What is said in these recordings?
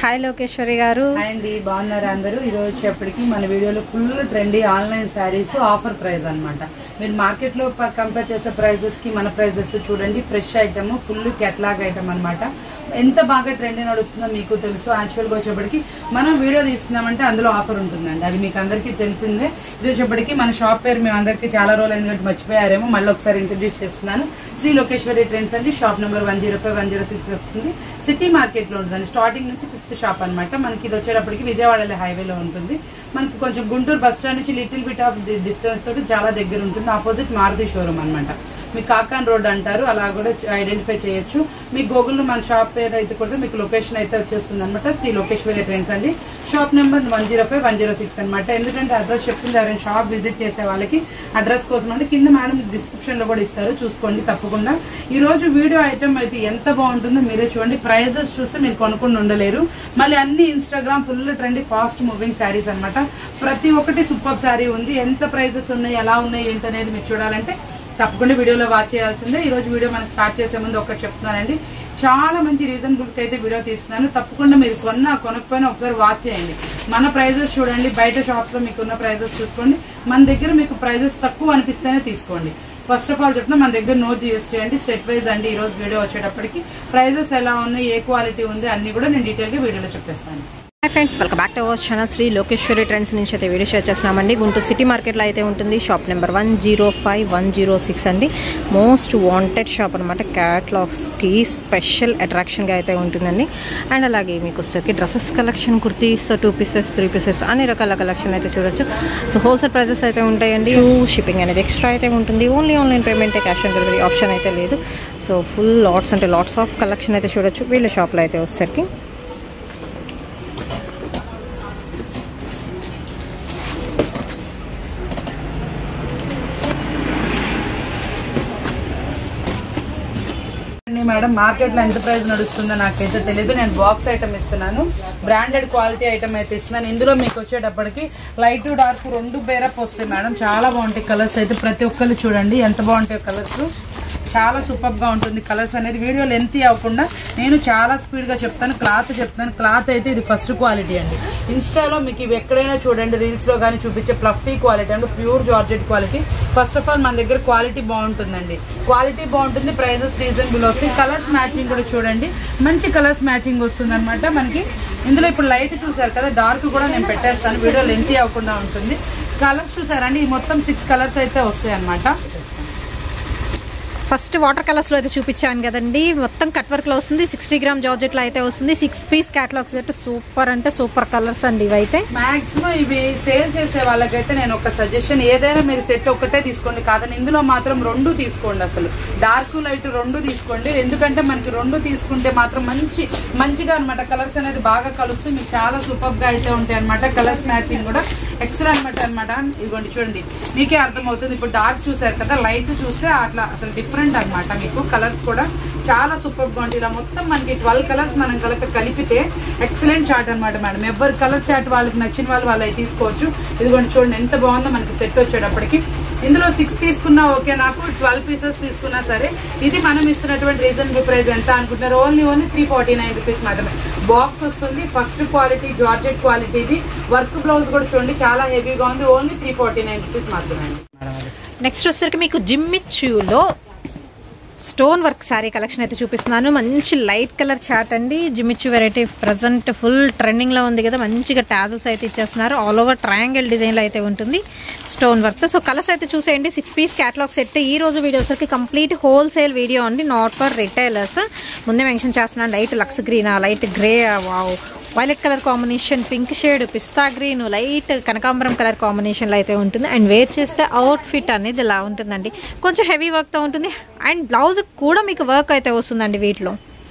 Hi Lokeshwari గారు. Hi అండి, బాగున్నారా అందరూ? ఈ రోజు వచ్చేప్పటికి మన వీడియోలో full trendy online saris offer price అనమాట. మీరు మార్కెట్ లో కంపేర్ చేసే ప్రైజెస్ కి మన ప్రైజెస్ చూడండి. Fresh item, full catalogue item అనమాట. ఎంత బాగా ట్రెండ్ నడుస్తుందో మీకు తెలుసు. యాక్చువల్ గా వచ్చేప్పటికి మనం వీడియో తీస్తున్నామంటే అందులో ఆఫర్ ఉంటుందండి, అది మీకు అందరికీ తెలిసిందే. ఇది వచ్చేప్పటికి మన షాప్ పేరు మేము అందరికీ చాలా రోజులు ఎందుకంటే మర్చిపోయారేమో, మళ్ళీ ఒకసారి ఇంట్రడ్యూస్ చేస్తున్నాను. శ్రీ లోకేశ్వరి ట్రెండ్స్ అండి. షాప్ నెంబర్ 105-106 వస్తుంది. సిటీ మార్కెట్ లో ఉంటుందండి. స్టార్టింగ్ నుంచి 5th షాప్ అనమాట. మనకి ఇది వచ్చేటప్పటికి విజయవాడ హైవేలో ఉంటుంది. మనకి కొంచెం గుంటూరు బస్ స్టాండ్ నుంచి లిటిల్ బిట్ ఆఫ్ డిస్టెన్స్ తోటి చాలా దగ్గర ఉంటుంది. ఆపోజిట్ మారుతి షోరూమ్ అనమాట. మీకు కాకాన్ రోడ్ అంటారు, అలా కూడా ఐడెంటిఫై చేయొచ్చు. మీకు గూగుల్లో మన షాప్ పేరు అయితే కూడా మీకు లొకేషన్ అయితే వచ్చేస్తుంది అనమాట. శ్రీ లోకేశ్వరి ట్రెండ్స్ అండి. షాప్ నెంబర్ 105-106 అనమాట. ఎందుకంటే అడ్రస్ చెప్తుంది, ఎవరైనా షాప్ విజిట్ చేసే వాళ్ళకి అడ్రస్ కోసం అంటే కింద మేడం డిస్క్రిప్షన్ లో కూడా ఇస్తారు, చూసుకోండి తప్పకుండా. ఈ రోజు వీడియో ఐటమ్ అయితే ఎంత బాగుంటుందో మీరే చూడండి. ప్రైజెస్ చూస్తే మీరు కొనుక్కొని ఉండలేరు. మళ్ళీ అన్ని Instagram full trendy fast moving saris అనమాట. ప్రతి ఒక్కటి సూపర్ శారీ ఉంది. ఎంత ప్రైజెస్ ఉన్నాయి, ఎలా ఉన్నాయి ఏంటి అనేది మీరు చూడాలంటే తప్పకుండా వీడియోలో వాచ్ చేయాల్సిందే. ఈ రోజు వీడియో మనం స్టార్ట్ చేసే ముందు ఒకటి చెప్తున్నానండి, చాలా మంచి రీజనబుల్ కి అయితే వీడియో తీస్తున్నాను. తప్పకుండా మీరు కొనకపోయినా ఒకసారి వాచ్ చేయండి. మన ప్రైజెస్ చూడండి, బయట షాప్స్ లో మీకు ఉన్న ప్రైజెస్ చూసుకోండి. మన దగ్గర మీకు ప్రైజెస్ తక్కువ అనిపిస్తేనే తీసుకోండి. ఫస్ట్ ఆఫ్ ఆల్ చెప్తున్నా, మన దగ్గర నో జిఎస్టీ అండి, సెట్ వైజ్ అండి. ఈ రోజు వీడియో వచ్చేటప్పటికి ప్రైజెస్ ఎలా ఉన్నాయి, ఏ క్వాలిటీ ఉంది అన్ని కూడా నేను డీటెయిల్ గా వీడియోలో చెప్పేస్తాను. Hi friends, welcome back to our channel Shri Lokeshwari trends నుంచి అయితే వీడియో షేర్ చేస్తున్నామండి. గుంటూరు సిటీ మార్కెట్లో అయితే ఉంటుంది. షాప్ నెంబర్ 105-106 అండి. మోస్ట్ వాంటెడ్ షాప్ అనమాట. క్యాట్లాగ్స్కి స్పెషల్ అట్రాక్షన్గా అయితే ఉంటుందండి. అండ్ అలాగే మీకు వచ్చేసరికి dresses collection, kurtis, 2 pieces 3 pieces అన్ని రకాల కలెక్షన్ అయితే చూడొచ్చు. సో హోల్సేల్ ప్రైజెస్ అయితే ఉంటాయండి. షిప్పింగ్ అనేది ఎక్స్ట్రా అయితే ఉంటుంది. ఓన్లీ ఆన్లైన్ పేమెంటే, క్యాష్ ఆన్ డెలివరీ ఆప్షన్ అయితే లేదు. So full lots of collection అయితే చూడొచ్చు వీళ్ళ షాప్లో అయితే వచ్చేసరికి. మేడం మార్కెట్ లో ఎంత ప్రైస్ నడుస్తుందో నాకైతే తెలియదు. నేను బాక్స్ ఐటమ్ ఇస్తున్నాను, బ్రాండెడ్ క్వాలిటీ ఐటమ్ అయితే ఇస్తున్నాను. ఇందులో మీకు వచ్చేటప్పటికి లైట్ డార్క్ 2 బేరప్ వస్తాయి మేడం. చాలా బాగుంటాయి కలర్స్ అయితే. ప్రతి ఒక్కరు చూడండి ఎంత బాగుంటాయి కలర్స్. చాలా సూపర్ గా ఉంటుంది కలర్స్ అనేది. వీడియో లెంత్ అవ్వకుండా నేను చాలా స్పీడ్ గా చెప్తాను. క్లాత్ అయితే ఇది ఫస్ట్ క్వాలిటీ అండి. ఇన్స్టాలో మీకు ఇవి ఎక్కడైనా చూడండి, రీల్స్ లో కానీ చూపించే ఫ్లఫీ క్వాలిటీ అంటే pure georgette quality. First of all మన దగ్గర క్వాలిటీ బాగుంటుందండి. క్వాలిటీ బాగుంటుంది, ప్రైజెస్ రీజనబుల్ వస్తాయి. కలర్స్ మ్యాచింగ్ కూడా చూడండి, మంచి కలర్స్ మ్యాచింగ్ వస్తుంది అనమాట మనకి. ఇందులో ఇప్పుడు లైట్ చూసారు కదా, డార్క్ కూడా నేను పెట్టేస్తాను, వీడియో లెంత్ అవ్వకుండా ఉంటుంది. కలర్స్ చూసారండి, ఈ మొత్తం 6 కలర్స్ అయితే వస్తాయి అనమాట. ఫస్ట్ వాటర్ కలర్స్ లో అయితే చూపించాను కదండి. మొత్తం కట్ వర్క్ లో వస్తుంది. 60 గ్రామ్ జార్జెట్ లో అయితే వస్తుంది. 6 పీస్ క్యాటలాగ్ సెట్. సూపర్ అంటే సూపర్ కలర్స్ అండి ఇవైతే. మాక్సిమం ఇవి సేల్ చేసే వాళ్ళకైతే నేను ఒక సజెషన్, ఏదైనా మీరు సెట్ ఒక్కటే తీసుకోండి, కాదని ఇందులో మాత్రం 2 తీసుకోండి. అసలు డార్క్ లైట్ 2 తీసుకోండి. ఎందుకంటే మనకి 2 తీసుకుంటే మాత్రం మంచిగా అనమాట. కలర్స్ అనేది బాగా కలుస్తుంది. మీకు చాలా సూపర్ గా అయితే ఉంటాయి అనమాట. కలర్స్ మ్యాచింగ్ కూడా ఎక్సలెంట్ అనమాట. ఇదిగోండి చూడండి, మీకే అర్థమవుతుంది. ఇప్పుడు డార్క్ చూసారు కదా, లైట్ చూస్తే అట్లా అసలు డిఫరెంట్ అనమాట. మీకు కలర్స్ కూడా చాలా సూపర్ గా ఉంటాయి. ఇలా మొత్తం మనకి 12 కలర్స్ మనం కలిపితే ఎక్సలెంట్ చార్ట్ అనమాట మేడం. ఎవరి కలర్ చార్ట్ వాళ్ళకి నచ్చిన వాళ్ళు అవి తీసుకోవచ్చు. ఇదిగోండి చూడండి ఎంత బాగుందో మనకి సెట్ వచ్చేటప్పటికి. ఇందులో 6 తీసుకున్నా ఓకే, నాకు 12 పీసెస్ తీసుకున్నా సరే. ఇది మనం ఇస్తున్నటువంటి రీజనబుల్ ప్రైస్ ఎంత అనుకుంటున్నారు? ఓన్లీ 349 రూపీస్ మాత్రమే. బాక్స్ వస్తుంది. First quality georgette quality. ఇది వర్క్ బ్లౌజ్ కూడా చూడండి చాలా హెవీగా ఉంది. ఓన్లీ 349 రూపీస్ మాత్రమే. నెక్స్ట్ వచ్చేసరికి మీకు జిమ్మిచ్యూలో స్టోన్ వర్క్ శారీ కలెక్షన్ అయితే చూపిస్తున్నాను. మంచి లైట్ కలర్ చార్ట్ అండి. జిమ్మిచ్చు వెరైటీ ప్రజెంట్ ఫుల్ ట్రెండింగ్ లో ఉంది కదా. మంచిగా టాజల్స్ అయితే ఇచ్చేస్తున్నారు. ఆల్ ఓవర్ ట్రయాంగిల్ డిజైన్ లో అయితే ఉంటుంది స్టోన్ వర్క్. సో కలర్స్ అయితే చూసేయండి. 6 పీస్ క్యాటలాగ్ సెట్. ఈ రోజు వీడియోసరికి కంప్లీట్ హోల్సేల్ వీడియో అండి, నాట్ ఫర్ రిటైలర్స్. ముందే మెన్షన్ చేస్తున్నాను. Light lux green, light grey, violet colour combination, pink shade, pista green, light కనకాంబరం కలర్ కాంబినేషన్ లో అయితే ఉంటుంది. అండ్ వేర్ చేస్తే అవుట్ ఫిట్ అనేది ఇలా ఉంటుందండి. కొంచెం హెవీ వర్క్ తో ఉంటుంది. అండ్ బ్లౌజ్ కూడా మీకు వర్క్ అయితే వస్తుందండి వీటిలో.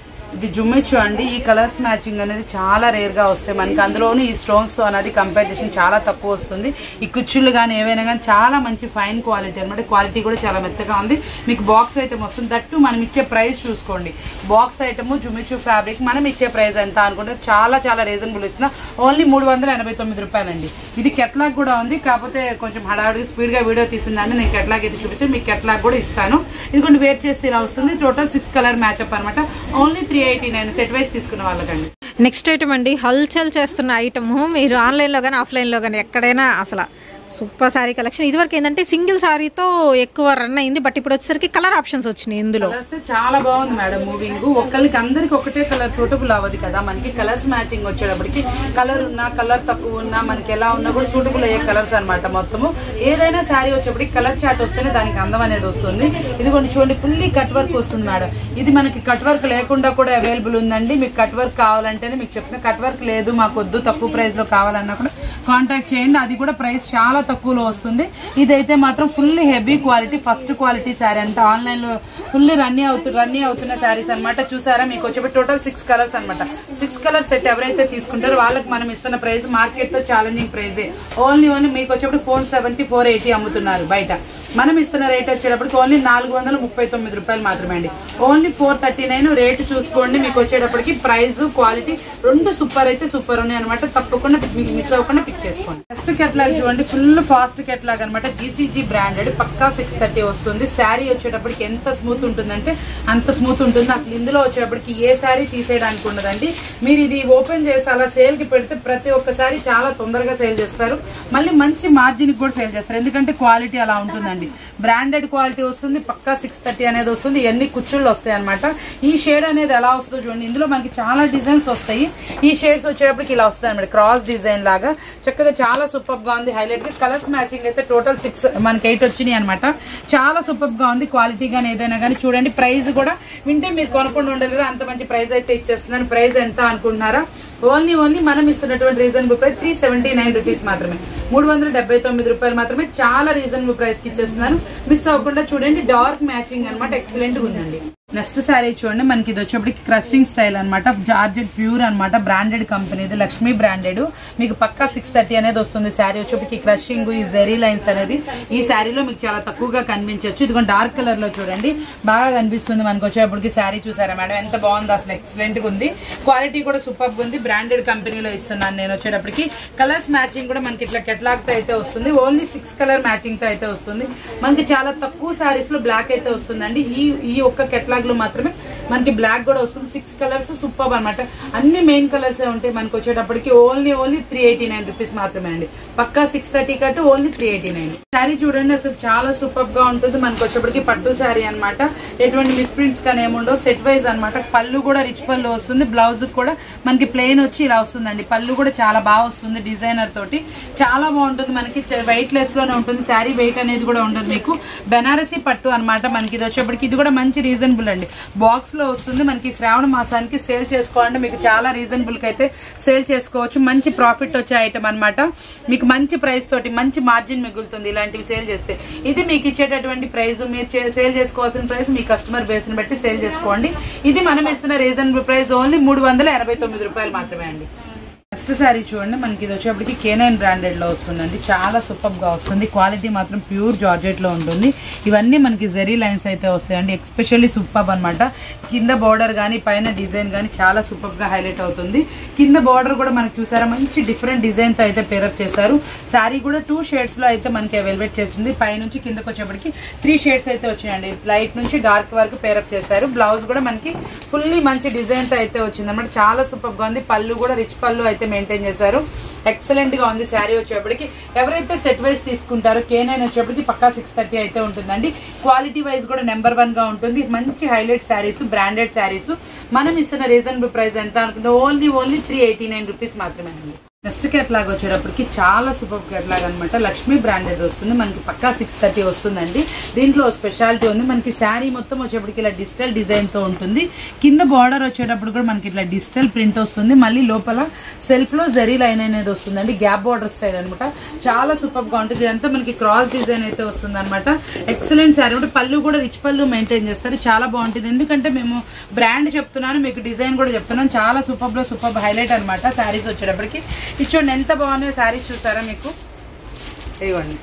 ఇది జుమ్మిచ్చు అండి. ఈ కలర్స్ మ్యాచింగ్ అనేది చాలా రేర్ గా వస్తాయి మనకి. అందులోనూ ఈ స్టోన్స్ తో అనేది కంపేర్ చేసి చాలా తక్కువ వస్తుంది. ఈ కుచ్చుళ్ళు కానీ ఏవైనా కానీ చాలా మంచి ఫైన్ క్వాలిటీ అనమాట. క్వాలిటీ కూడా చాలా మెత్తగా ఉంది. మీకు బాక్స్ ఐటమ్ వస్తుంది. దట్టు మనం ఇచ్చే ప్రైస్ చూసుకోండి. బాక్స్ ఐటమ్ జుమ్మిచ్చు ఫ్యాబ్రిక్ మనం ఇచ్చే ప్రైస్ ఎంత అనుకుంటే చాలా రీజనబుల్ ఇస్తున్నా. ఓన్లీ 389 రూపాయలండి. ఇది కెట్లాగ్ కూడా ఉంది, కాకపోతే కొంచెం హడావుడిగా స్పీడ్ గా వీడియో తీసిందని నేను కెట్లాగ్ అయితే చూపించాను. మీకు కెట్లాగ్ కూడా ఇస్తాను. ఇది కొన్ని వేర్ చేస్తే ఇలా వస్తుంది. టోటల్ 6 కలర్ మ్యాచ్అప్ అనమాట. ఓన్లీ 389 సెట్ వైజ్ తీసుకున్న వాళ్ళకండి. నెక్స్ట్ ఐటమ్ అండి, హల్చల్ చేస్తున్న ఐటమ్. మీరు ఆన్లైన్లో కానీ ఆఫ్లైన్లో కానీ ఎక్కడైనా అసలు సూపర్ సారీ కలెక్షన్. ఇదివరకు ఏంటంటే సింగిల్ సారీతో ఎక్కువ రన్ అయింది, బట్ ఇప్పుడు వచ్చేసరికి కలర్ ఆప్షన్స్ వచ్చినాయి. ఇందులో చాలా బాగుంది మేడం మూవింగ్. ఒకరికి అందరికి ఒకటే కలర్ సూటబుల్ అవ్వదు కదా, మనకి కలర్స్ మ్యాచింగ్ వచ్చేటప్పటికి కలర్ ఉన్నా కలర్ తక్కువ ఉన్నా మనకి ఎలా ఉన్నా కూడా సూటబుల్ అయ్యే కలర్స్ అనమాట. మొత్తము ఏదైనా శారీ వచ్చేప్పటికి కలర్ చాట్ వస్తేనే దానికి అందం అనేది వస్తుంది. ఇది కొన్ని చూడండి ఫుల్లీ కట్ వర్క్ వస్తుంది మేడం. ఇది మనకి కట్ వర్క్ లేకుండా కూడా అవైలబుల్ ఉందండి. మీకు కట్ వర్క్ కావాలంటేనే మీకు చెప్పిన, కట్ వర్క్ లేదు మాకు వద్దు తక్కువ ప్రైస్ లో కావాలన్నా కూడా కాంటాక్ట్ చేయండి. అది కూడా ప్రైస్ చాలా తక్కువలో వస్తుంది. ఇదైతే మాత్రం full heavy quality, first quality sari అంటే ఆన్లైన్ లో ఫుల్ రన్నీ అవుతున్న శారీస్ అనమాట. చూసారా మీకు వచ్చేప్పటి టోటల్ 6 కలర్స్ అనమాట. 6 కలర్ సెట్ ఎవరైతే తీసుకుంటారో వాళ్ళకి మనం ఇస్తున్న ప్రైస్ మార్కెట్ లో ఛాలెంజింగ్ ప్రైస్. ఓన్లీ మీకు వచ్చేప్పుడు 470 480 అమ్ముతున్నారు బయట. మనం ఇస్తున్న రేట్ వచ్చేటప్పటికి ఓన్లీ 439 రూపాయలు మాత్రమే అండి. ఓన్లీ 439 రేటు చూసుకోండి. మీకు వచ్చేటప్పటికి ప్రైస్ క్వాలిటీ రెండు సూపర్ అయితే సూపర్ ఉన్నాయి అనమాట. తప్పకుండా మిస్ అవ్వకుండా పిక్ చేసుకోండి. ఫస్ట్ కెట్లాగ్ చూడండి, ఫుల్ ఫాస్ట్ కెట్లాగ్ అనమాట. జీసీజీ బ్రాండెడ్, పక్కా 630 వస్తుంది. శారీ వచ్చేటప్పటికి ఎంత స్మూత్ ఉంటుందంటే అంత స్మూత్ ఉంటుంది. అసలు ఇందులో వచ్చేటప్పటికి ఏ శారీ తీసేయడానికి ఉండదండి. మీరు ఇది ఓపెన్ చేసి అలా సేల్ కి పెడితే ప్రతి ఒక్కసారి చాలా తొందరగా సేల్ చేస్తారు, మళ్ళీ మంచి మార్జిన్ కూడా సేల్ చేస్తారు. ఎందుకంటే క్వాలిటీ అలా ఉంటుందండి. బ్రాండెడ్ క్వాలిటీ వస్తుంది, పక్కా 630 అనేది వస్తుంది. ఎన్ని కుచ్చుళ్ళు వస్తాయి అనమాట. ఈ షేడ్ అనేది ఎలా వస్తుందో చూడండి. ఇందులో మనకి చాలా డిజైన్స్ వస్తాయి. ఈ షేడ్స్ వచ్చేటప్పటికి ఇలా వస్తాయి అనమాట, క్రాస్ డిజైన్ లాగా చక్కగా చాలా సూపర్ గా ఉంది. హైలైట్ గా కలర్స్ మ్యాచింగ్ అయితే టోటల్ 6 మనకి 8 వచ్చినాయి అనమాట. చాలా సూపర్ గా ఉంది. క్వాలిటీ గానీ ఏదైనా కానీ చూడండి. ప్రైస్ కూడా వింటే మీరు కొనుక్ಕೊಂಡು ఉండలేరు, అంత మంచి ప్రైస్ అయితే ఇచ్చేస్తున్నాను. ప్రైస్ ఎంత అనుకుంటున్నారా? ఓన్లీ మనం ఇస్తున్నటువంటి రీజనబుల్ ప్రైస్ 379 రూపీస్ మాత్రమే, 379 రూపాయలు మాత్రమే. చాలా రీజనబుల్ ప్రైస్ కి ఇచ్చేస్తున్నాను. మిస్ అవ్వకుండా చూడండి. డార్క్ మ్యాచింగ్ అనమాట, ఎక్సలెంట్ గా ఉందండి. నెక్స్ట్ శారీ చూడండి, మనకి ఇది వచ్చేప్పటికి క్రషింగ్ స్టైల్ అనమాట. జార్జెట్ ప్యూర్ అనమాట, బ్రాండెడ్ కంపెనీ, ఇది లక్ష్మీ బ్రాండెడ్. మీకు పక్కా 630 అనేది వస్తుంది. శారీ వచ్చేప్పటికి క్రషింగ్, ఈ జెరీ లైన్స్ అనేది ఈ శారీలో మీకు చాలా తక్కువగా కనిపించవచ్చు. ఇది డార్క్ కలర్ లో చూడండి బాగా కనిపిస్తుంది. మనకి వచ్చేప్పటికి శారీ చూసారా మేడం ఎంత బాగుంది, అసలు ఎక్సలెంట్ గా ఉంది. క్వాలిటీ కూడా సూపర్ గా ఉంది. బ్రాండెడ్ కంపెనీలో ఇస్తున్నాను నేను. వచ్చేటప్పటికి కలర్స్ మ్యాచింగ్ కూడా మనకి ఇట్లా కెట్లాగ్ తో అయితే వస్తుంది. ఓన్లీ 6 కలర్ మ్యాచింగ్ తో అయితే వస్తుంది. మనకి చాలా తక్కువ శారీస్ లో బ్లాక్ అయితే వస్తుందండి. ఈ ఒక్క కెట్లాగ్ లో మాత్రమే మనకి బ్లాక్ కూడా వస్తుంది. 6 కలర్స్ సూపర్ అనమాట. అన్ని మెయిన్ కలర్స్ ఉంటాయి. మనకి వచ్చేటప్పటికి ఓన్లీ 389 రూపీస్ మాత్రమే అండి. పక్కా 630 కట్టు ఓన్లీ 389. శారీ చూడండి అసలు చాలా సూపర్ గా ఉంటుంది. మనకి వచ్చేప్పటికి పట్టు శారీ అనమాట. ఎటువంటి మిస్ప్రింట్స్ కానీ ఏముండవు. సెట్ వైజ్ అనమాట. పళ్ళు కూడా రిచ్ పళ్ళు వస్తుంది. బ్లౌజ్ కూడా మనకి ప్లెయిన్ వచ్చి ఇలా వస్తుందండి. పళ్ళు కూడా చాలా బాగా వస్తుంది. డిజైనర్ తోటి చాలా బాగుంటుంది. మనకి వెయిట్ లెస్ లోనే ఉంటుంది. శారీ వెయిట్ అనేది కూడా ఉండదు. మీకు బెనారసీ పట్టు అనమాట. మనకి ఇది వచ్చేప్పటికి ఇది కూడా మంచి రీజనబుల్ అండి. బాక్స్ లో వస్తుంది. మనకి శ్రావణ మాసానికి సేల్ చేసుకోవాలంటే మీకు చాలా రీజనబుల్ కి అయితే సేల్ చేసుకోవచ్చు. మంచి ప్రాఫిట్ వచ్చే ఐటమ్ అనమాట. మీకు మంచి ప్రైస్ తోటి మంచి మార్జిన్ మిగులుతుంది ఇలాంటివి సేల్ చేస్తే. ఇది మీకు ఇచ్చేటటువంటి ప్రైస్, మీరు సేల్ చేసుకోవాల్సిన ప్రైస్ మీ కస్టమర్ బేస్ ని బట్టి సేల్ చేసుకోండి. ఇది మనం ఇస్తున్న రీజనబుల్ ప్రైస్ ఓన్లీ 389 రూపాయలు మాత్రమే అండి. నెక్స్ట్ శారీ చూడండి, మనకి ఇది వచ్చేప్పటికి K9 బ్రాండెడ్ లో వస్తుందండి. చాలా సూపర్ గా వస్తుంది. క్వాలిటీ మాత్రం ప్యూర్ జార్జెట్ లో ఉంటుంది. ఇవన్నీ మనకి జెరీ లైన్స్ అయితే వస్తాయండి. ఎక్స్పెషల్లీ సూపర్ అనమాట. కింద బార్డర్ గానీ పైన డిజైన్ గానీ చాలా సూపర్ గా హైలైట్ అవుతుంది. కింద బార్డర్ కూడా మనకి చూసారా మంచి డిఫరెంట్ డిజైన్ తో అయితే పేరప్ చేశారు. శారీ కూడా 2 షేడ్స్ లో అయితే మనకి వెల్వెట్ చేస్తుంది. పై నుంచి కిందకి వచ్చేప్పటికి 3 షేడ్స్ అయితే వచ్చాయండి. లైట్ నుంచి డార్క్ వరకు పేరప్ చేశారు. బ్లౌజ్ కూడా మనకి ఫుల్లీ మంచి డిజైన్ తో అయితే వచ్చింది అనమాట. చాలా సూపర్ గా ఉంది. పళ్ళు కూడా రిచ్ పళ్ళు అయితే మెయింటైన్ చేశారు. ఎక్సలెంట్ గా ఉంది. శారీ వచ్చేప్పటికి ఎవరైతే సెట్ వైజ్ తీసుకుంటారో K9 వచ్చేప్పటికి పక్కా 630 అయితే ఉంటుందండి. క్వాలిటీ వైజ్ కూడా నెంబర్ 1 గా ఉంటుంది. మంచి హైలైట్ శారీస్, బ్రాండెడ్ శారీస్. మనం ఇస్తున్న రీజనబుల్ ప్రైస్ ఎంత అనుకుంటే ఓన్లీ 389 రూపీస్ మాత్రమే అండి. నెక్స్ట్ కేటలాగ్ వచ్చేటప్పటికి చాలా సూపర్ కేటలాగ్ అనమాట. లక్ష్మీ బ్రాండెడ్ వస్తుంది. మనకి పక్కా 630 వస్తుందండి. దీంట్లో స్పెషాలిటీ ఉంది. మనకి శారీ మొత్తం వచ్చేప్పటికి ఇలా డిజిటల్ డిజైన్ తో ఉంటుంది. కింద బార్డర్ వచ్చేటప్పుడు కూడా మనకి ఇట్లా డిజిటల్ ప్రింట్ వస్తుంది. మళ్ళీ లోపల సెల్ఫ్ లో జరీ లైన్ అనేది వస్తుందండి. గ్యాప్ బార్డర్ స్టైల్ అనమాట. చాలా సూపర్ గా ఉంటుంది. ఇదంతా మనకి క్రాస్ డిజైన్ అయితే వస్తుంది అనమాట. ఎక్సలెంట్ శారీ అంటే పళ్ళు కూడా రిచ్ పళ్ళు మెయింటైన్ చేస్తారు. చాలా బాగుంటుంది. ఎందుకంటే మేము బ్రాండ్ చెప్తున్నాను, మీకు డిజైన్ కూడా చెప్తున్నాను. చాలా సూపర్ లో సూపర్ హైలైట్ అనమాట. శారీస్ వచ్చేటప్పటికి చూడండి ఎంత బాగున్నాయో. శారీస్ చూసారా మీకు, ఇవ్వండి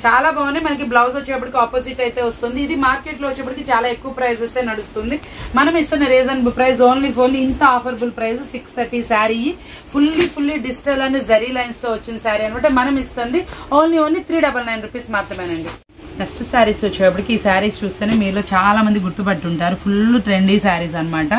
చాలా బాగున్నాయి. మనకి బ్లౌజ్ వచ్చేప్పటికి ఆపోజిట్ అయితే వస్తుంది. ఇది మార్కెట్ లో వచ్చేప్పటికి చాలా ఎక్కువ ప్రైస్ అయితే నడుస్తుంది. మనం ఇస్తున్న రీజనబుల్ ప్రైస్ ఓన్లీ ఇంత affordable price 630 sari. Fully digital and zari lines తో వచ్చిన శారీ అనమాట. మనం ఇస్తుంది ఓన్లీ 399 రూపీస్ మాత్రమేనండి. నెక్స్ట్ శారీస్ వచ్చేటప్పటికి ఈ శారీస్ చూస్తేనే మీలో చాలా మంది గుర్తుపట్టుంటారు. ఫుల్ ట్రెండీ శారీస్ అన్నమాట.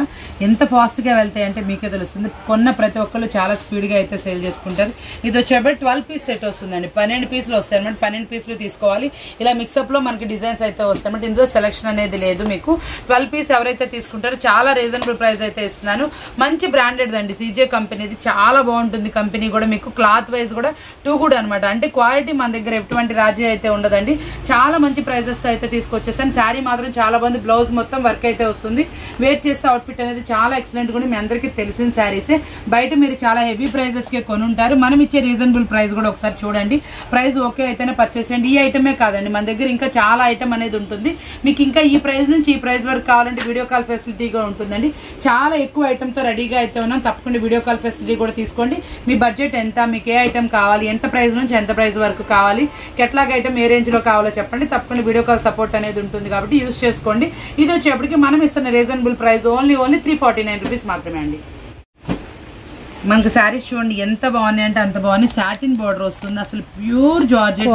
ఎంత ఫాస్ట్ గా వెళ్తాయి అంటే మీకే తెలుస్తుంది. కొన్న ప్రతి ఒక్కరు చాలా స్పీడ్ గా అయితే సేల్ చేసుకుంటారు. ఇది వచ్చేటప్పుడు 12 పీస్ సెట్ వస్తుందండి. 12 పీసులు వస్తాయి అనమాట. 12 పీసులు తీసుకోవాలి. ఇలా మిక్సప్ లో మనకి డిజైన్స్ అయితే వస్తాయి అనమాట. ఇందులో సెలక్షన్ అనేది లేదు. మీకు 12 పీస్ ఎవరైతే తీసుకుంటారో చాలా రీజనబుల్ ప్రైస్ అయితే ఇస్తున్నాను. మంచి బ్రాండెడ్ అండి, సీజే కంపెనీది. చాలా బాగుంటుంది కంపెనీ కూడా. మీకు క్లాత్ వైజ్ కూడా టూ గుడ్ అనమాట. అంటే క్వాలిటీ మన దగ్గర ఎటువంటి రాజీ అయితే ఉండదండి. చాలా మంచి ప్రైజెస్ తో అయితే తీసుకొచ్చేస్తాను. శారీ మాత్రం చాలా బాగుంది. బ్లౌజ్ మొత్తం వర్క్ అయితే వస్తుంది. వేర్ చేస్తే అవుట్ఫిట్ అనేది చాలా ఎక్సలెంట్ కూడా. మీ అందరికీ తెలిసిన శారీసే. బయట మీరు చాలా హెవీ ప్రైజెస్ కే కొనుంటారు. మనం ఇచ్చే రీజనబుల్ ప్రైస్ కూడా ఒకసారి చూడండి. ప్రైస్ ఓకే అయితేనే పర్చేస్ చేయండి. ఈ ఐటమే కాదండి, మన దగ్గర ఇంకా చాలా ఐటమ్ అనేది ఉంటుంది. మీకు ఇంకా ఈ ప్రైస్ నుంచి ఈ ప్రైస్ వరకు కావాలంటే వీడియో కాల్ ఫెసిలిటీ కూడా ఉంటుందండి. చాలా ఎక్కువ ఐటమ్ తో రెడీగా అయితే ఉన్నాం. తప్పకుండా వీడియో కాల్ ఫెసిలిటీ కూడా తీసుకోండి. మీ బడ్జెట్ ఎంత, మీకు ఏ ఐటమ్ కావాలి, ఎంత ప్రైస్ నుంచి ఎంత ప్రైస్ వరకు కావాలి, కెట్లాగ్ ఐటమ్ ఏ రేంజ్ లో కావాలో చెప్పండి. తప్పకుండా వీడియో కాల్ సపోర్ట్ అనేది ఉంటుంది కాబట్టి యూజ్ చేసుకోండి. ఇది వచ్చేప్పటికి మనం ఇస్తున్న రీజనబుల్ ప్రైస్ ఓన్లీ 349 రూపీస్ మాత్రమే అండి. మనకి శారీస్ చూడండి ఎంత బాగున్నాయి అంటే అంత బాగుంది. సాటిన్ బార్డర్ వస్తుంది. అసలు ప్యూర్ జార్జెట్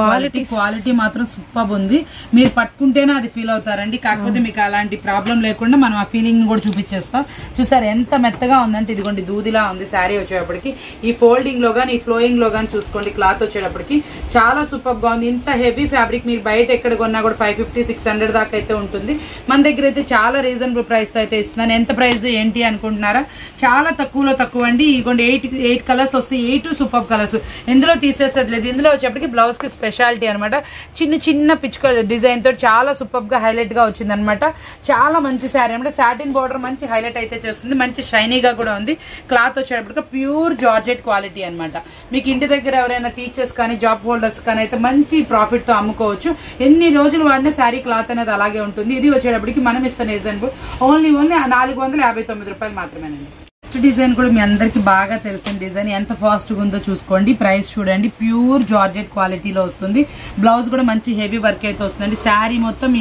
క్వాలిటీ మాత్రం సూపర్ ఉంది. మీరు పట్టుకుంటేనే అది ఫీల్ అవుతారండి. కాకపోతే మీకు అలాంటి ప్రాబ్లం లేకుండా మనం ఆ ఫీలింగ్ కూడా చూపించేస్తాం. చూసారు ఎంత మెత్తగా ఉందంటే, ఇదిగోండి దూదిలా ఉంది శారీ వచ్చేటప్పటికి. ఈ ఫోల్డింగ్ లో గానీ ఈ ఫ్లోయింగ్ లో గానీ చూసుకోండి, క్లాత్ వచ్చేటప్పటికి చాలా సూపర్ గా ఉంది. ఇంత హెవీ ఫ్యాబ్రిక్ మీరు బయట ఎక్కడ కొన్నా కూడా 550-600 దాకా అయితే ఉంటుంది. మన దగ్గర అయితే చాలా రీజనబుల్ ప్రైస్ తో అయితే ఇస్తున్నాను. ఎంత ప్రైస్ ఏంటి అనుకుంటున్నారా? చాలా తక్కువలో తక్కువ అండి. ఇదిగోండి 8 కలర్స్ వస్తాయి. 8 సూపర్ కలర్స్. ఇందులో తీసేసేది లేదు. ఇందులో వచ్చేప్పటికి బ్లౌజ్ కి స్పెషాలిటీ అనమాట. చిన్న పిచ్చుక డిజైన్ తో చాలా సూపర్ గా హైలైట్ గా వచ్చింది అనమాట. చాలా మంచి శారీ అనమాట. సాటిన్ బార్డర్ మంచి హైలైట్ అయితే చేస్తుంది. మంచి షైనీగా కూడా ఉంది. క్లాత్ వచ్చేటప్పటికి ప్యూర్ జార్జెట్ క్వాలిటీ అనమాట. మీకు ఇంటి దగ్గర ఎవరైనా టీచర్స్ కానీ జాబ్ హోల్డర్స్ కానీ అయితే మంచి ప్రాఫిట్ తో అమ్ముకోవచ్చు. ఎన్ని రోజులు వాడినా శారీ క్లాత్ అనేది అలాగే ఉంటుంది. ఇది వచ్చేటప్పటికి మనం ఇస్తున్న రీజనబుల్ ఓన్లీ 459 రూపాయలు మాత్రమేనండి. నెక్స్ట్ డిజైన్ కూడా మీ అందరికి బాగా తెలిసిన డిజైన్. ఎంత ఫాస్ట్ గా ఉందో చూసుకోండి. ప్రైస్ చూడండి. ప్యూర్ జార్జెట్ క్వాలిటీలో వస్తుంది. బ్లౌజ్ కూడా మంచి హెవీ వర్క్ అయితే వస్తుంది. శారీ మొత్తం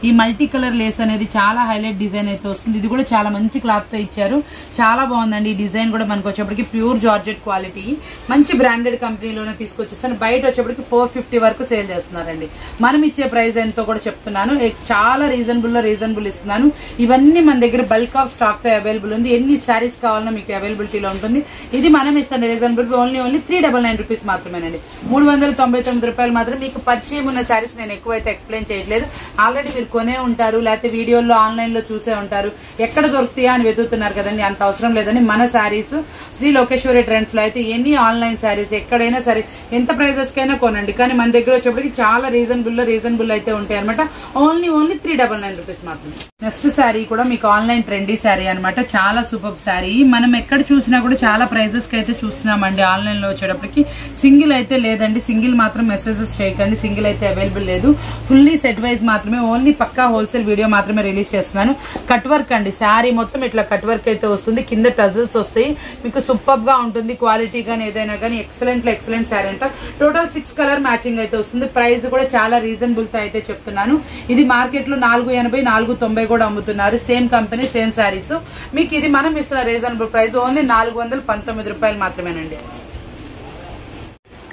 ఈ మల్టీ కలర్ లేస్ అనేది చాలా హైలైట్ డిజైన్ అయితే వస్తుంది. ఇది కూడా చాలా మంచి క్లాత్ తో ఇచ్చారు. చాలా బాగుందండి. ఈ డిజైన్ కూడా మనకు వచ్చేప్పటికి ప్యూర్ జార్జెట్ క్వాలిటీ మంచి బ్రాండెడ్ కంపెనీలోనే తీసుకొచ్చేస్తాను. బయట వచ్చేప్పటికి 450 వరకు సేల్ చేస్తున్నారండి. మనం ఇచ్చే ప్రైస్ ఎంతో కూడా చెప్తున్నాను. చాలా రీజనబుల్ ఇస్తున్నాను. ఇవన్నీ మన దగ్గర బల్క్ ఆఫ్ స్టాక్ తో అవైలబుల్ ఉంది. ఎన్ని శారీస్ కావాలి మీకు అవైలబిలిటీలో ఉంటుంది. ఇది మనం ఇస్తున్న రీజనబుల్ ఓన్లీ 399 రూపీస్ మాత్రమేనండి. 399 రూపాయలు మాత్రం. మీకు పరిచయం ఉన్న శారీస్ నేను ఎక్కువైతే ఎక్స్ప్లెయిన్ చేయట్లేదు. ఆల్రెడీ మీరు కొనే ఉంటారు, లేకపోతే వీడియోలో ఆన్లైన్ లో చూసే ఉంటారు. ఎక్కడ దొరుకుతాయా అని వెతుకుతున్నారు కదండి. అంత అవసరం లేదని మన శారీస్ శ్రీ లోకేశ్వరి ట్రెండ్స్ లో అయితే ఎన్ని ఆన్లైన్ శారీస్ ఎక్కడైనా సరే ఎంత ప్రైజెస్ కైనా కొనండి. కానీ మన దగ్గర వచ్చేప్పటికి చాలా రీజనబుల్ అయితే ఉంటాయి అనమాట. ఓన్లీ 399 రూపీస్ మాత్రమే. నెక్స్ట్ శారీ కూడా మీకు ఆన్లైన్ ట్రెండీ శారీ అనమాట. చాలా సూపర్ శారీ. మనం ఎక్కడ చూసినా కూడా చాలా ప్రైజెస్ కి అయితే చూస్తున్నామండి. ఆన్లైన్ లో వచ్చేటప్పటికి సింగిల్ అయితే లేదండి. సింగిల్ మాత్రం మెసేజెస్ చేయకండి. సింగిల్ అయితే అవైలబుల్ లేదు. ఫుల్లీ సెట్ వైజ్ మాత్రమే. ఓన్లీ పక్కా హోల్సేల్ వీడియో మాత్రమే రిలీజ్ చేస్తున్నాను. కట్ వర్క్ అండి. శారీ మొత్తం ఇట్లా కట్ వర్క్ అయితే వస్తుంది. కింద టజల్స్ వస్తాయి. మీకు సూపర్ గా ఉంటుంది. క్వాలిటీ గానీ ఏదైనా కానీ ఎక్సలెంట్ శారీ అంట. టోటల్ 6 కలర్ మ్యాచింగ్ అయితే వస్తుంది. ప్రైస్ కూడా చాలా రీజనబుల్ తో అయితే చెప్తున్నాను. ఇది మార్కెట్ లో 480, 490 కూడా అమ్ముతున్నారు. Same company same saris. మీకు ఇది మనం ఇస్తున్న రీజనబుల్ ప్రైస్ ఓన్లీ 419 రూపాయలు మాత్రమేనండి.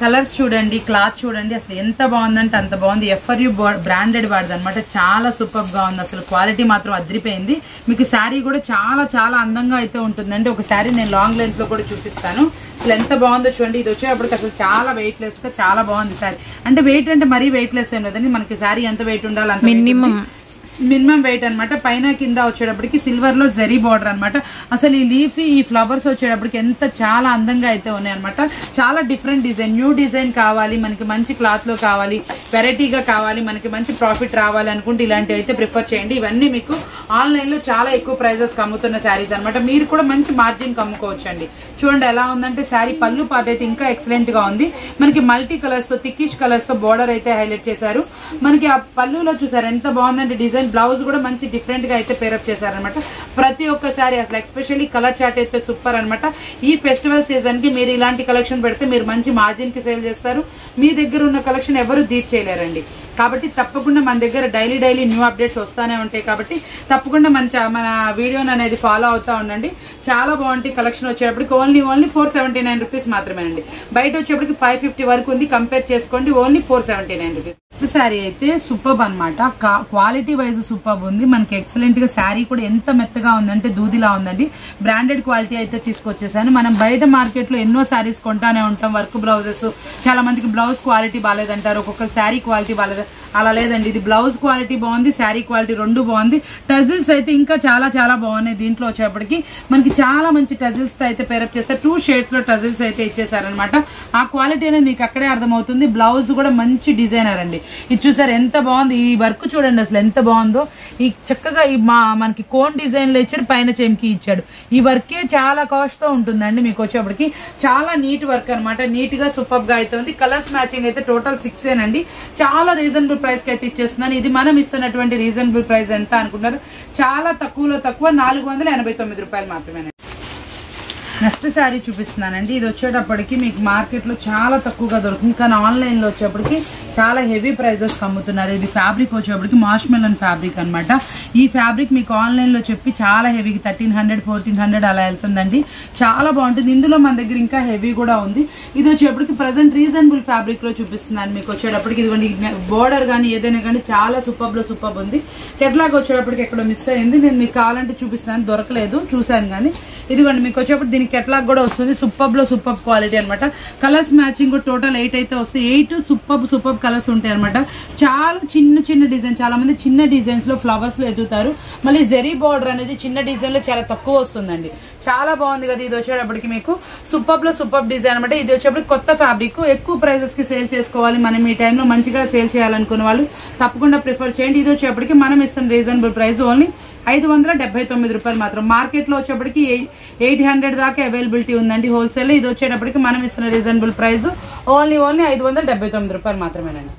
కలర్స్ చూడండి, క్లాత్ చూడండి. అసలు ఎంత బాగుందంటే అంత బాగుంది. FRU బ్రాండెడ్ వాడిది అనమాట. చాలా సూపర్ గా ఉంది. అసలు క్వాలిటీ మాత్రం అదిరిపోయింది. మీకు శారీ కూడా చాలా అందంగా అయితే ఉంటుందండి. ఒక శారీ నేను లాంగ్ లెంత్ లో కూడా చూపిస్తాను. అసలు ఎంత బాగుందో చూడండి. ఇది వచ్చేటప్పటికి అసలు చాలా వెయిట్ లెస్ గా చాలా బాగుంది శారీ. అంటే వెయిట్ అంటే మరీ వెయిట్ లెస్ ఏం లేదండి. మనకి శారీ ఎంత వెయిట్ ఉండాలి అంత మినిమం వెయిట్ అనమాట. పైన కింద వచ్చేటప్పటికి సిల్వర్ లో జరీ బార్డర్ అనమాట. అసలు ఈ లీఫ్ ఈ ఫ్లవర్స్ వచ్చేటప్పటికి ఎంత చాలా అందంగా అయితే ఉన్నాయి అనమాట. చాలా డిఫరెంట్ డిజైన్, న్యూ డిజైన్ కావాలి మనకి, మంచి క్లాత్ లో కావాలి, వెరైటీగా కావాలి, మనకి మంచి ప్రాఫిట్ రావాలి అనుకుంటే ఇలాంటివి అయితే ప్రిఫర్ చేయండి. ఇవన్నీ మీకు ఆన్లైన్ లో చాలా ఎక్కువ ప్రైజెస్ అమ్ముతున్న శారీస్ అనమాట. మీరు కూడా మంచి మార్జిన్ అమ్ముకోవచ్చు అండి. చూడండి ఎలా ఉందంటే శారీ పళ్ళు పాట అయితే ఇంకా ఎక్సలెంట్ గా ఉంది. మనకి మల్టీ కలర్స్ తో థిక్కిష్ కలర్స్ తో బోర్డర్ అయితే హైలైట్ చేశారు. మనకి ఆ పళ్ళులో చూసారు ఎంత బాగుందంటే డిజైన్ బ్లౌజ్ కూడా మంచి డిఫరెంట్ గా అయితే పేరప్ చేశారనమాట. ప్రతి ఒక్క శారీ అసలు ఎస్పెషల్లీ కలర్ చార్ట్ అయితే సూపర్ అనమాట. ఈ ఫెస్టివల్ సీజన్ కి మీరు ఇలాంటి కలెక్షన్ పెడితే మీరు మంచి మార్జిన్ కి సేల్ చేస్తారు. మీ దగ్గర ఉన్న కలెక్షన్ ఎవరు దీట్ చేయలేరండి. కాబట్టి తప్పకుండా మన దగ్గర డైలీ న్యూ అప్డేట్స్ వస్తానే ఉంటాయి. కాబట్టి తప్పకుండా మన వీడియోని అనేది ఫాలో అవుతా ఉండండి. చాలా బాగుంటాయి కలెక్షన్ వచ్చేటప్పటికి. ఓన్లీ 479 రూపీస్ మాత్రమేనండి. బయట వచ్చేప్పటికి 550 వరకు ఉంది. కంపేర్ చేసుకోండి. Only 479 rupees. నెక్స్ట్ శారీ అయితే సూపర్ అనమాట. క్వాలిటీ వైజ్ సూపర్ ఉంది. మనకి ఎక్సలెంట్ గా శారీ కూడా ఎంత మెత్తగా ఉందంటే దూదిలా ఉందండి. బ్రాండెడ్ క్వాలిటీ అయితే తీసుకొచ్చేసాను. మనం బయట మార్కెట్ లో ఎన్నో శారీస్ కొంటానే ఉంటాం. వర్క్ బ్లౌజెస్, చాలా మందికి బ్లౌజ్ క్వాలిటీ బాగాలేదంటారు, ఒక్కొక్క శారీ క్వాలిటీ బాగాలేదు. అలా లేదండి, ఇది బ్లౌజ్ క్వాలిటీ బాగుంది, శారీ క్వాలిటీ రెండు బాగుంది. టజిల్స్ అయితే ఇంకా చాలా బాగున్నాయి. దీంట్లో వచ్చేప్పటికి మనకి చాలా మంచి టజిల్స్ తో అయితే పేరప్ చేస్తారు. 2 షేడ్స్ లో టజిల్స్ అయితే ఇచ్చేసారనమాట. ఆ క్వాలిటీ అనేది మీకు అక్కడే అర్థమవుతుంది. బ్లౌజ్ కూడా మంచి డిజైనర్ అండి. ఇది చూసారు ఎంత బాగుంది. ఈ వర్క్ చూడండి అసలు ఎంత బాగుందో. ఈ చక్కగా మనకి కోన్ డిజైన్ లో ఇచ్చాడు, పైన చెంకి ఇచ్చాడు. ఈ వర్కే చాలా కాస్ట్ తో ఉంటుందండి. మీకు వచ్చేప్పటికి చాలా నీట్ వర్క్ అనమాట. నీట్ గా సూపర్ గా అయితే ఉంది. కలర్స్ మ్యాచింగ్ అయితే టోటల్ 6 అండి. చాలా రీజనబుల్ ప్రైస్ కి అయితే ఇచ్చేస్తున్నాను. ఇది మనం ఇస్తున్నటువంటి రీజనబుల్ ప్రైస్ ఎంత అనుకుంటారు? చాలా తక్కువలో తక్కువ 489 రూపాయలు మాత్రమే. నెక్స్ట్ శారీ చూపిస్తున్నానండి. ఇది వచ్చేటప్పటికి మీకు మార్కెట్ లో చాలా తక్కువగా దొరుకుతుంది, కానీ ఆన్లైన్ లో వచ్చేప్పటికి చాలా హెవీ ప్రైజెస్ అమ్ముతున్నారు. ఇది ఫ్యాబ్రిక్ వచ్చేప్పటికి మాష్ మెలన్ ఫ్యాబ్రిక్ అనమాట. ఈ ఫ్యాబ్రిక్ మీకు ఆన్లైన్ లో చెప్పి చాలా హెవీకి 1300 1400 అలా వెళ్తుందండి. చాలా బాగుంటుంది. ఇందులో మన దగ్గర ఇంకా హెవీ కూడా ఉంది. ఇది వచ్చేప్పటికి ప్రెసెంట్ రీజనబుల్ ఫ్యాబ్రిక్ లో చూపిస్తున్నాను మీకు వచ్చేటప్పటికి. ఇదిగోండి బోర్డర్ కానీ ఏదైనా కానీ చాలా సూపర్ ఉంది. కెట్లాగ్ వచ్చేటప్పటికి ఎక్కడో మిస్ అయింది. నేను మీకు కావాలంటే చూపిస్తున్నాను, దొరకలేదు, చూసాను కానీ. ఇదిగోండి మీకు వచ్చేప్పటికి దీనికి కెట్లాగ్ కూడా వస్తుంది. సూపర్ క్వాలిటీ అనమాట. కలర్స్ మ్యాచింగ్ టోటల్ 8 అయితే వస్తాయి. 8 సూపర్ కలర్స్ ఉంటాయి అనమాట. చాలా చిన్న డిజైన్, చాలా మంది చిన్న డిజైన్స్ లో ఫ్లవర్స్ లో ఎదుగుతారు. మళ్ళీ జెరీ బార్డర్ అనేది చిన్న డిజైన్ లో చాలా తక్కువ వస్తుందండి. చాలా బాగుంది కదా. ఇది వచ్చేటప్పటికి మీకు సూపర్ డిజైన్ అనమాట. ఇది వచ్చేప్పటికి కొత్త ఫ్యాబ్రిక్. ఎక్కువ ప్రైజెస్ కి సేల్ చేసుకోవాలి మనం, ఈ టైంలో మంచిగా సేల్ చేయాలనుకునే వాళ్ళు తప్పకుండా ప్రిఫర్ చేయండి. ఇది వచ్చేప్పటికి మనం ఇస్తున్న రీజనబుల్ ప్రైస్ ఓన్లీ 579 రూపాయలు మాత్రం. మార్కెట్ లో వచ్చేప్పటికి 800 దాకా అవైలబిలిటీ ఉందండి హోల్సేల్. ఇది వచ్చేటప్పటికి మనం ఇస్తున్న రీజనబుల్ ప్రైస్ ఓన్లీ 579 రూపాయలు మాత్రమేనండి.